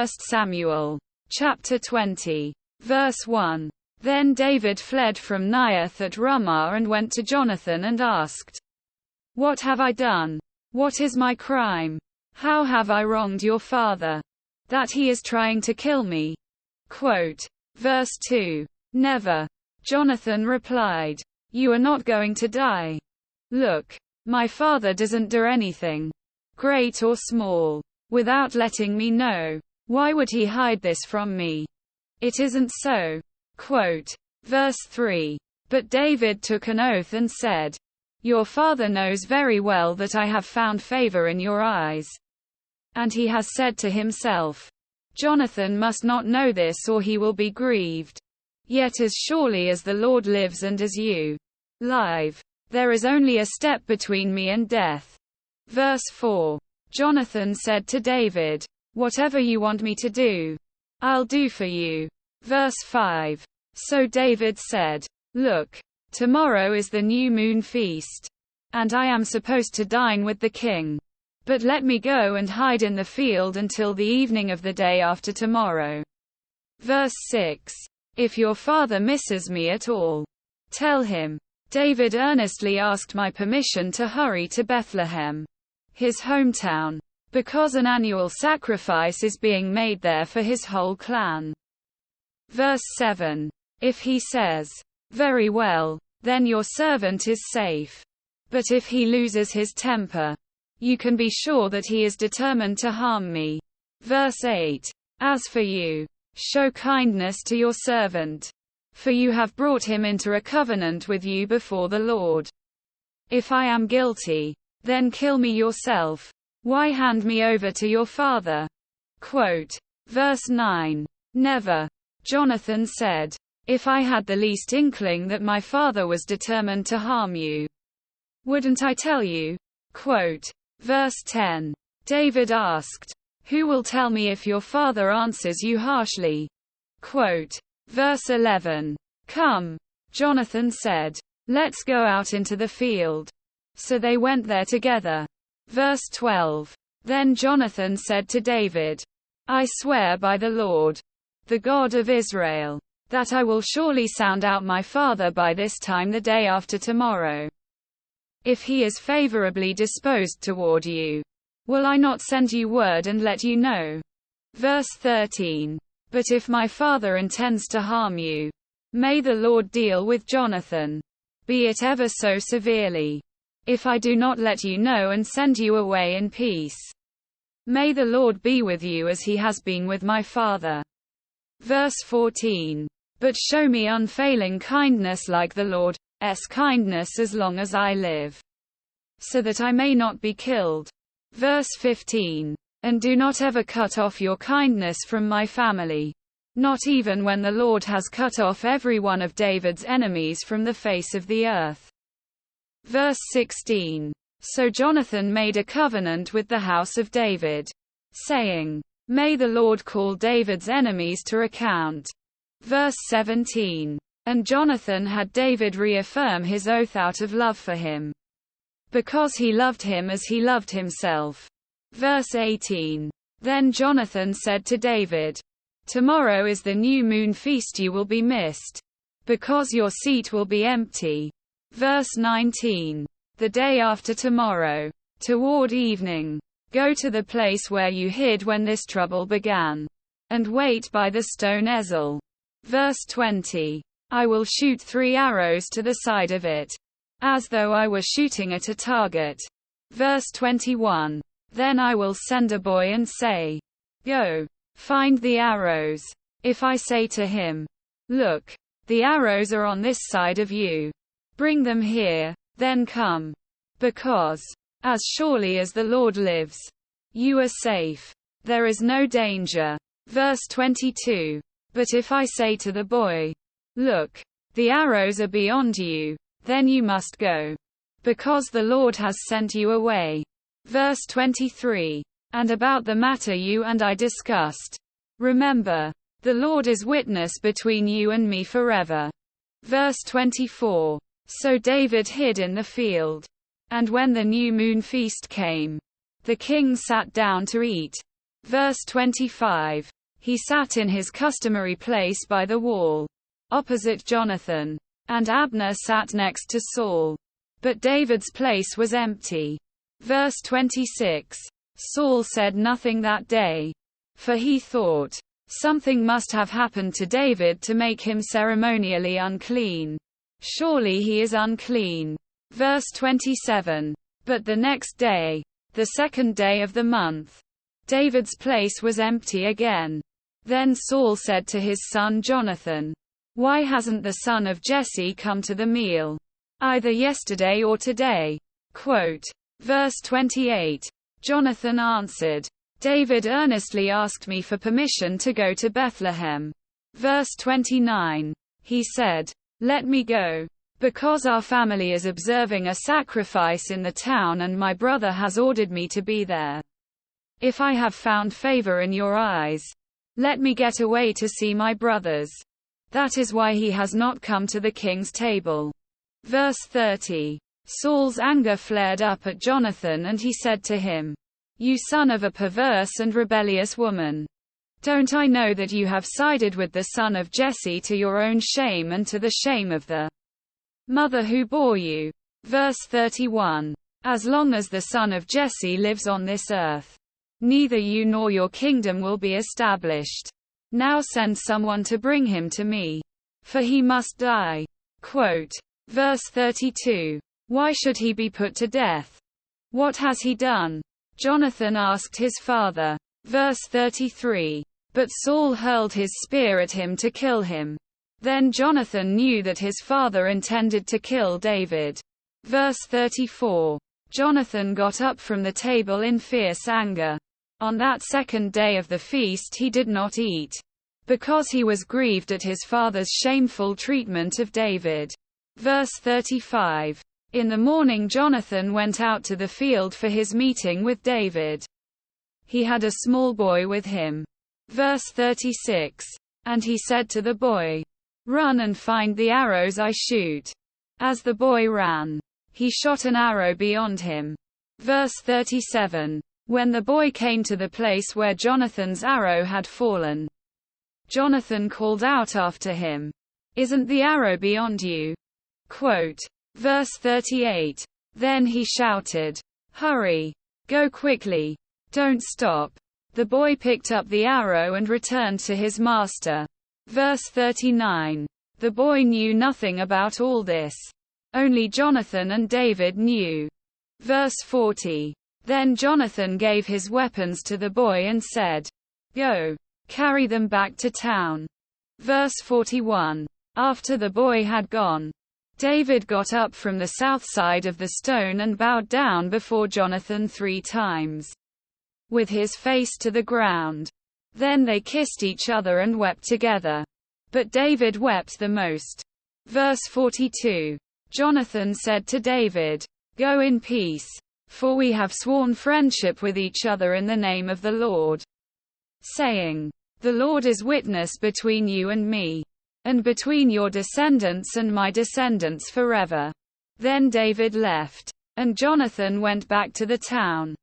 1 Samuel, chapter 20, verse 1. Then David fled from Naioth at Ramah and went to Jonathan and asked, "What have I done? What is my crime? How have I wronged your father, that he is trying to kill me?" Quote. Verse 2. Never. Jonathan replied, "You are not going to die. Look, my father doesn't do anything, great or small, without letting me know. Why would he hide this from me? It isn't so." Quote. Verse 3. But David took an oath and said, "Your father knows very well that I have found favor in your eyes." And he has said to himself, "Jonathan must not know this or he will be grieved. Yet as surely as the Lord lives and as you live, there is only a step between me and death." Verse 4. Jonathan said to David, "Whatever you want me to do, I'll do for you." Verse 5. So David said, "Look, tomorrow is the new moon feast, and I am supposed to dine with the king. But let me go and hide in the field until the evening of the day after tomorrow." Verse 6. If your father misses me at all, tell him, David earnestly asked my permission to hurry to Bethlehem, his hometown, because an annual sacrifice is being made there for his whole clan. Verse 7. If he says, "Very well, then your servant is safe." But if he loses his temper, you can be sure that he is determined to harm me. Verse 8. As for you, show kindness to your servant, for you have brought him into a covenant with you before the Lord. If I am guilty, then kill me yourself. Why hand me over to your father? Quote. Verse 9. Never. Jonathan said, "If I had the least inkling that my father was determined to harm you, wouldn't I tell you?" Quote. Verse 10. David asked, "Who will tell me if your father answers you harshly?" Quote. Verse 11. "Come," Jonathan said, "let's go out into the field." So they went there together. Verse 12. Then Jonathan said to David, "I swear by the Lord, the God of Israel, that I will surely sound out my father by this time the day after tomorrow. If he is favorably disposed toward you, will I not send you word and let you know?" Verse 13. But if my father intends to harm you, may the Lord deal with Jonathan, be it ever so severely, if I do not let you know and send you away in peace. May the Lord be with you as he has been with my father. Verse 14. But show me unfailing kindness like the Lord's kindness as long as I live, so that I may not be killed. Verse 15. And do not ever cut off your kindness from my family, not even when the Lord has cut off every one of David's enemies from the face of the earth. Verse 16. So Jonathan made a covenant with the house of David, saying, "May the Lord call David's enemies to account." Verse 17. And Jonathan had David reaffirm his oath out of love for him, because he loved him as he loved himself. Verse 18. Then Jonathan said to David, "Tomorrow is the new moon feast, you will be missed, because your seat will be empty." Verse 19. The day after tomorrow, toward evening, go to the place where you hid when this trouble began, and wait by the stone Ezel. Verse 20. I will shoot 3 arrows to the side of it, as though I were shooting at a target. Verse 21. Then I will send a boy and say, "Go, find the arrows." If I say to him, "Look, the arrows are on this side of you, bring them here," then come. Because, as surely as the Lord lives, you are safe. There is no danger. Verse 22. But if I say to the boy, "Look, the arrows are beyond you," then you must go, because the Lord has sent you away. Verse 23. And about the matter you and I discussed, remember, the Lord is witness between you and me forever. Verse 24. So David hid in the field. And when the new moon feast came, the king sat down to eat. Verse 25. He sat in his customary place by the wall, opposite Jonathan. And Abner sat next to Saul. But David's place was empty. Verse 26. Saul said nothing that day, for he thought, something must have happened to David to make him ceremonially unclean. Surely he is unclean. Verse 27. But the next day, the second day of the month, David's place was empty again. Then Saul said to his son Jonathan, why hasn't the son of Jesse come to the meal, either yesterday or today? Quote. Verse 28. Jonathan answered, David earnestly asked me for permission to go to Bethlehem. Verse 29. He said, let me go, because our family is observing a sacrifice in the town and my brother has ordered me to be there. If I have found favor in your eyes, let me get away to see my brothers. That is why he has not come to the king's table. Verse 30. Saul's anger flared up at Jonathan and he said to him, you son of a perverse and rebellious woman. Don't I know that you have sided with the son of Jesse to your own shame and to the shame of the mother who bore you? Verse 31. As long as the son of Jesse lives on this earth, neither you nor your kingdom will be established. Now send someone to bring him to me, for he must die. Quote. Verse 32. Why should he be put to death? What has he done? Jonathan asked his father. Verse 33. But Saul hurled his spear at him to kill him. Then Jonathan knew that his father intended to kill David. Verse 34. Jonathan got up from the table in fierce anger. On that second day of the feast he did not eat, because he was grieved at his father's shameful treatment of David. Verse 35. In the morning Jonathan went out to the field for his meeting with David. He had a small boy with him. Verse 36. And he said to the boy, run and find the arrows I shoot. As the boy ran, he shot an arrow beyond him. Verse 37. When the boy came to the place where Jonathan's arrow had fallen, Jonathan called out after him, isn't the arrow beyond you? Quote. Verse 38. Then he shouted, hurry! Go quickly! Don't stop! The boy picked up the arrow and returned to his master. Verse 39. The boy knew nothing about all this. Only Jonathan and David knew. Verse 40. Then Jonathan gave his weapons to the boy and said, go, carry them back to town. Verse 41. After the boy had gone, David got up from the south side of the stone and bowed down before Jonathan 3 times, with his face to the ground. Then they kissed each other and wept together. But David wept the most. Verse 42. Jonathan said to David, go in peace, for we have sworn friendship with each other in the name of the Lord, saying, the Lord is witness between you and me, and between your descendants and my descendants forever. Then David left, and Jonathan went back to the town.